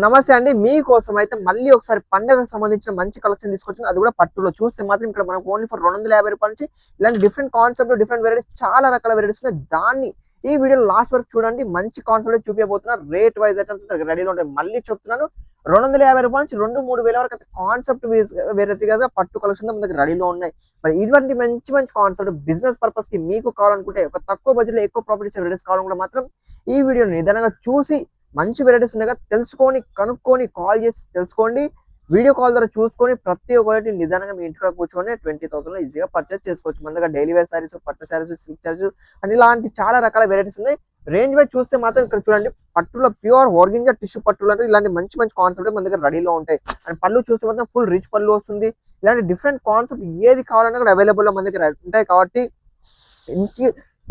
నమస్తే అండి. మీకోసం అయితే మళ్ళీ ఒకసారి పండగకు సంబంధించిన మంచి కలెక్షన్ తీసుకొచ్చాను. అది కూడా పట్టులో. చూస్తే మాత్రం ఇక్కడ మనకు ఓన్లీ ఫర్ రూ. 250 నుంచి ఇలాంటి డిఫరెంట్ కాన్సెప్ట్, డిఫరెంట్ వెరైటీస్ చాలా రకాల వెరైటీస్ ఉన్నాయి. దాన్ని ఈ వీడియోలో లాస్ట్ వరకు చూడండి. మంచి కాన్సెప్ట్ చూపించబోతున్నా. రేట్ వైజ్ ఐటమ్స్ రెడీలో ఉంటాయి. మళ్ళీ చెప్తున్నాను, రూ. 250 నుంచి 2-3 వేల వరకు అయితే కాన్సెప్ట్ వెరైటీగా పట్టు కలెక్షన్ మన దగ్గర రెడీలో ఉన్నాయి. మరి ఇటువంటి మంచి మంచి కాన్సెప్ట్ బిజినెస్ పర్పస్ కి మీకు కావాలనుకుంటే, ఒక తక్కువ బడ్జెట్ లో ఎక్కువ ప్రాఫిట్ వెరైటీస్ కావాలనుకుంటే మాత్రం ఈ వీడియోని నిదానంగా చూసి మంచి వెరైటీస్ ఉన్నాయి కదా తెలుసుకొని, కనుక్కొని, కాల్ చేసి తెలుసుకోండి. వీడియో కాల్ ద్వారా చూసుకొని ప్రతి ఒక్కటి నిదానంగా మీ ఇంట్లో కూర్చొని 20,000 ఈజీగా పర్చేస్ చేసుకోవచ్చు. మన దగ్గర డైలీ వేర్ సారీస్, పట్టు సారీస్, సిల్క్ సారీస్ అని ఇలాంటి చాలా రకాల వెరైటీస్ ఉన్నాయి. రేంజ్ వైజ్ చూస్తే మాత్రం ఇక్కడ చూడండి, పట్టులో ప్యూర్ ఆర్గంజా టిష్యూ పట్టులు అంటే ఇలాంటి మంచి మంచి కాన్సెప్ట్ మన దగ్గర రెడీలో ఉంటాయి. అండ్ పళ్ళు చూస్తే మాత్రం ఫుల్ రిచ్ పళ్ళు వస్తుంది. ఇలాంటి డిఫరెంట్ కాన్సెప్ట్ ఏది కావాలన్నా కూడా అవైలబుల్ మన దగ్గర ఉంటాయి. కాబట్టి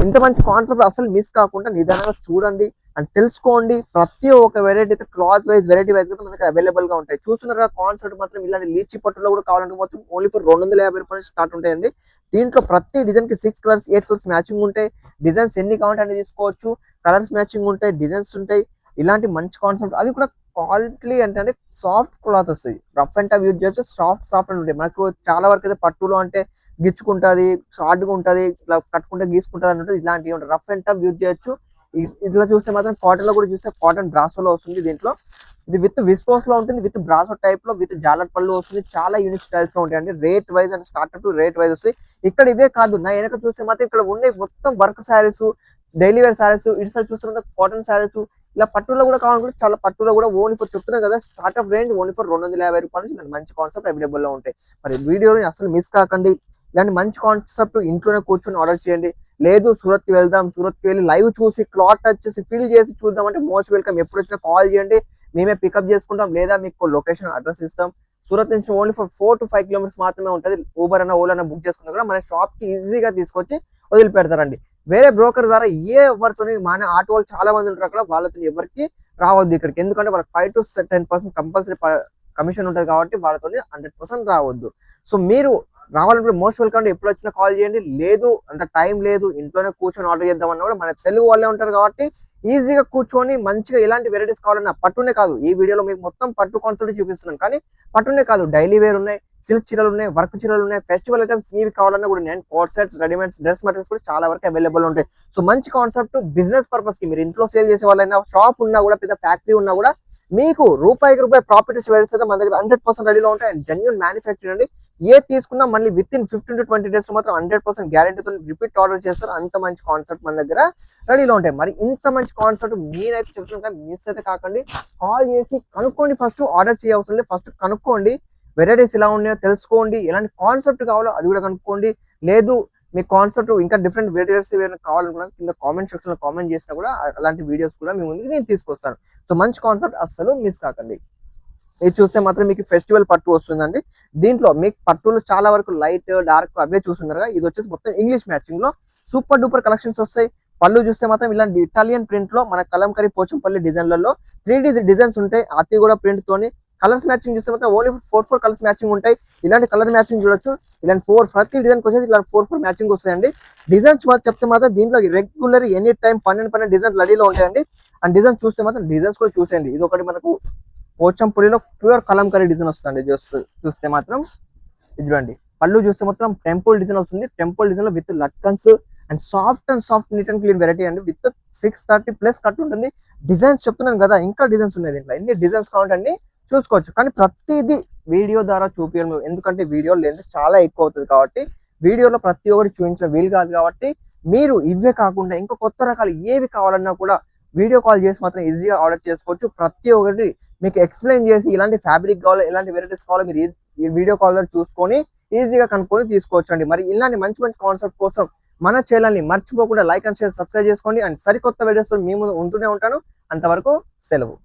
ఇంత మంచి కాన్సెప్ట్ అసలు మిస్ కాకుండా నిదానంగా చూడండి అండ్ తెలుసుకోండి. ప్రతి ఒక్క వెరైటీ అయితే క్లాత్ వైజ్, వెరైటీ వైజ్ అయితే మనకి అవైలబుల్ గా ఉంటాయి. చూస్తున్నారు కాన్సెప్ట్ మాత్రం ఇలాంటి లీచీ పట్టులో కూడా కావాలంటే మాత్రం ఓన్లీ ఫర్ రూ. 250 స్టార్ట్ ఉంటాయండి. దీంట్లో ప్రతి డిజైన్ కి 6 కలర్స్ 8 కలర్స్ మ్యాచింగ్ ఉంటాయి. డిజైన్స్ ఎన్ని కావాలంటే అన్ని తీసుకోవచ్చు. కలర్స్ మ్యాచింగ్ ఉంటాయి, డిజైన్స్ ఉంటాయి. ఇలాంటి మంచి కాన్సెప్ట్, అది కూడా క్వాలిటీ అంటే సాఫ్ట్ క్లాత్ వస్తుంది. రఫ్ అండ్ టఫ్ యూజ్ చేస్తే సాఫ్ట్ అని ఉంటాయి. మనకు చాలా వరకు అయితే పట్టులో అంటే గిచ్చుకుంటుంది, షార్ట్ గా ఉంటుంది, ఇట్లా కట్టుకుంటే గీసుకుంటుంది అన్నట్టు. ఇలాంటివి ఉంటాయి. రఫ్ అండ్ టఫ్ యూజ్ చేయొచ్చు. ఇట్లా చూస్తే మాత్రం కాటన్ లో కూడా చూస్తే కాటన్ బ్రాసోలో వస్తుంది. దీంట్లో ఇది విత్ విస్కోస్ లో ఉంటుంది, విత్ బ్రాసో టైప్ లో, విత్ జాలర్ పళ్ళు వస్తుంది. చాలా యూనిక్ స్టైల్స్ లో ఉంటాయండి. Rate wise and startup to rate wise వస్తాయి. ఇక్కడ ఇవే కాదు, నా వెనక చూస్తే మాత్రం ఇక్కడ ఉండే మొత్తం work saris, daily wear saris, ఇటు సైడ్ చూస్తున్న కాటన్ శారీస్, ఇలా పట్టులో కూడా కావాలనుకుంటే చాలా పట్టులో కూడా ఓన్లీ ఫర్ చెప్తున్నాం కదా, స్టార్ట్అప్ రేంజ్ ఓన్లీ ఫర్ రూ. 250 నుంచి మంచి కాన్సెప్ట్ అవైలబుల్ లో ఉంటాయి. మరి వీడియోని అసలు మిస్ కాకండి. ఇలాంటి మంచి కాన్సెప్ట్ ఇంట్లోనే కూర్చొని ఆర్డర్ చేయండి. లేదు సూరత్ కి వెళ్దాం, సూరత్ కి వెళ్ళి లైవ్ చూసి క్లాత్ టచ్ చేసి ఫీల్ చేసి చూద్దాం అంటే మోస్ట్ వెల్కమ్. ఎప్పుడు వచ్చినా కాల్ చేయండి, మేమే పికప్ చేసుకుంటాం. లేదా మీకు లొకేషన్ అడ్రస్ ఇస్తాం. సూరత్ నుంచి ఓన్లీ ఫర్ 4 to 5 కిలోమీటర్స్ మాత్రమే ఉంటుంది. ఊబర్ అన్న, ఓలా అన్న బుక్ చేసుకున్నా కూడా మన షాప్ కి ఈజీగా తీసుకొచ్చి వదిలిపెడతారండి. వేరే బ్రోకర్ ద్వారా ఎవరితో, మన ఆటో వాళ్ళు చాలా మంది ఉంటారు అక్కడ, వాళ్ళతో ఎవరికి రావద్దు ఇక్కడికి. ఎందుకంటే వాళ్ళకి 5 to 10% కంపల్సరీ కమిషన్ ఉంటుంది. కాబట్టి వాళ్ళతో 100% రావద్దు. సో మీరు రావాలంటే మోస్ట్ వెల్కమ్. ఎప్పుడు వచ్చినా కాల్ చేయండి. లేదు అంత టైం లేదు, ఇంట్లోనే కూర్చొని ఆర్డర్ చేద్దామన్నా కూడా మన తెలుగు వాళ్ళే ఉంటారు కాబట్టి ఈజీగా కూర్చొని మంచిగా ఎలాంటి వెరైటీస్ కావాలన్నా, పట్టునే కాదు, ఈ వీడియోలో మీకు మొత్తం పట్టు కాన్సెప్ట్ చూపిస్తున్నాను. కానీ పట్టునే కాదు, డైలీ వేర్ ఉన్నాయి, సిల్క్ చీరలు ఉన్నాయి, వర్క్ చీరలు ఉన్నాయి, ఫెస్టివల్ ఐటమ్స్ ఇవి కావాలన్నా కూడా నేను coat sets, readymades, dress materials కూడా చాలా వరకు అవైలబుల్ ఉంటాయి. సో మంచి కాన్సెప్ట్ బిజినెస్ పర్పస్ కి, మీరు ఇంట్లో సేల్ చేసే వాళ్ళైనా, షాప్ ఉన్నా కూడా, పెద్ద ఫ్యాక్టరీ ఉన్నా కూడా, మీకు రూపాయికి రూపాయి ప్రాఫిట్ వచ్చే వెరైటీస్ అయితే మన దగ్గర 100% రెడీలో ఉంటాయి. అండ్ జెన్యూన్ మ్యానుఫ్యాక్చర్ అండి. ఏ తీసుకున్నా మళ్ళీ విత్ ఇన్ 15 to 20 డేస్ మాత్రం 100% గ్యారెంటీతో రిపీట్ ఆర్డర్ చేస్తారు. అంత మంచి కాన్సెప్ట్ మన దగ్గర రెడీలో ఉంటాయి. మరి ఇంత మంచి కాన్సెప్ట్ మీరైతే చెప్తున్నా మిస్ అయితే కాకండి. కాల్ చేసి కనుక్కోండి. ఫస్ట్ ఆర్డర్ చేయవసరం లేదు, ఫస్ట్ కనుక్కోండి. వెరైటీస్ ఎలా ఉన్నాయో తెలుసుకోండి. ఎలాంటి కాన్సెప్ట్ కావాలో అది కూడా కనుక్కోండి. లేదు మీ కాన్సెప్ట్ ఇంకా డిఫరెంట్ వెరైటీస్ కావాలనుకున్నా కింద కామెంట్ సెక్షన్ లో కామెంట్ చేసినా కూడా అలాంటి వీడియోస్ కూడా మీ ముందుకు నేను తీసుకొస్తాను. సో మంచి కాన్సెప్ట్ అస్సలు మిస్ కాకండి. ఇది చూస్తే మాత్రం మీకు ఫెస్టివల్ పట్టు వస్తుందండి. దీంట్లో మీకు పట్టులు చాలా వరకు లైట్, డార్క్ అవే చూస్తున్నారు. ఇది వచ్చేసి మొత్తం ఇంగ్లీష్ మ్యాచింగ్ లో సూపర్ డూపర్ కలెక్షన్స్ వస్తాయి. పళ్ళు చూస్తే మాత్రం ఇలాంటి ఇటాలియన్ ప్రింట్ లో మన కలంకరీ, పోచంపల్లి డిజైన్లలో 3D డిజైన్స్ ఉంటాయి. అతి కూడా ప్రింట్ తోని. కలర్స్ మ్యాచింగ్ చూస్తే మాత్రం ఓన్లీ 4 కలర్స్ మ్యాచింగ్ ఉంటాయి. ఇలాంటి కలర్ మ్యాచింగ్ చూడొచ్చు. ఇలాంటి 4 ప్రతి డిజైన్ వచ్చేసి ఇలా 4 మ్యాచింగ్ వస్తాయండి. డిజైన్స్ చెప్తే మాత్రం దీంట్లో రెగ్యులర్ ఎనీ టైం 12 డిజైన్స్ రెడీలో ఉంటాయండి. అండ్ డిజైన్స్ చూస్తే మాత్రం డిజైన్స్ కూడా చూసేయండి. ఇది ఒకటి మనకు పోచంపల్లిలో ప్యూర్ కలంకరీ డిజైన్ వస్తుంది. చూస్తే మాత్రం ఇది చూడండి. పళ్ళు చూస్తే మాత్రం టెంపుల్ డిజైన్ వస్తుంది. టెంపుల్ డిజైన్ లో with latkans and soft neat and clean variety అండి. విత్ 630+ కట్ ఉంటుంది. డిజైన్స్ చెప్తున్నాను కదా, ఇంకా డిజైన్స్ ఉన్నాయి దీంట్లో. ఎన్ని డిజైన్స్ కావాలంటే చూసుకోవచ్చు. కానీ ప్రతిదీ వీడియో ద్వారా చూపించడం, ఎందుకంటే వీడియో లెంత్ చాలా ఎక్కువ అవుతుంది. కాబట్టి వీడియోలో ప్రతి ఒక్కటి చూపించడం వీలు కాదు. కాబట్టి మీరు ఇవే కాకుండా ఇంకా కొత్త రకాలు ఏవి కావాలన్నా కూడా వీడియో కాల్ చేసి మాత్రం ఈజీగా ఆర్డర్ చేసుకోవచ్చు. ప్రతి ఒక్కటి మీకు ఎక్స్ప్లెయిన్ చేసి ఇలాంటి ఫ్యాబ్రిక్ కావాలో, ఎలాంటి వెరైటీస్ కావాలో మీరు ఈ వీడియో కాల్ ద్వారా చూసుకొని ఈజీగా కనుక్కొని తీసుకోవచ్చు అండి. మరి ఇలాంటి మంచి మంచి కాన్సెప్ట్ కోసం మన ఛానల్ ని మర్చిపోకుండా లైక్ అండ్ షేర్, సబ్స్క్రైబ్ చేసుకోండి. అండ్ సరికొత్త వీడియోస్ మీ ముందు ఉంటూనే ఉంటాను. అంతవరకు సెలవు.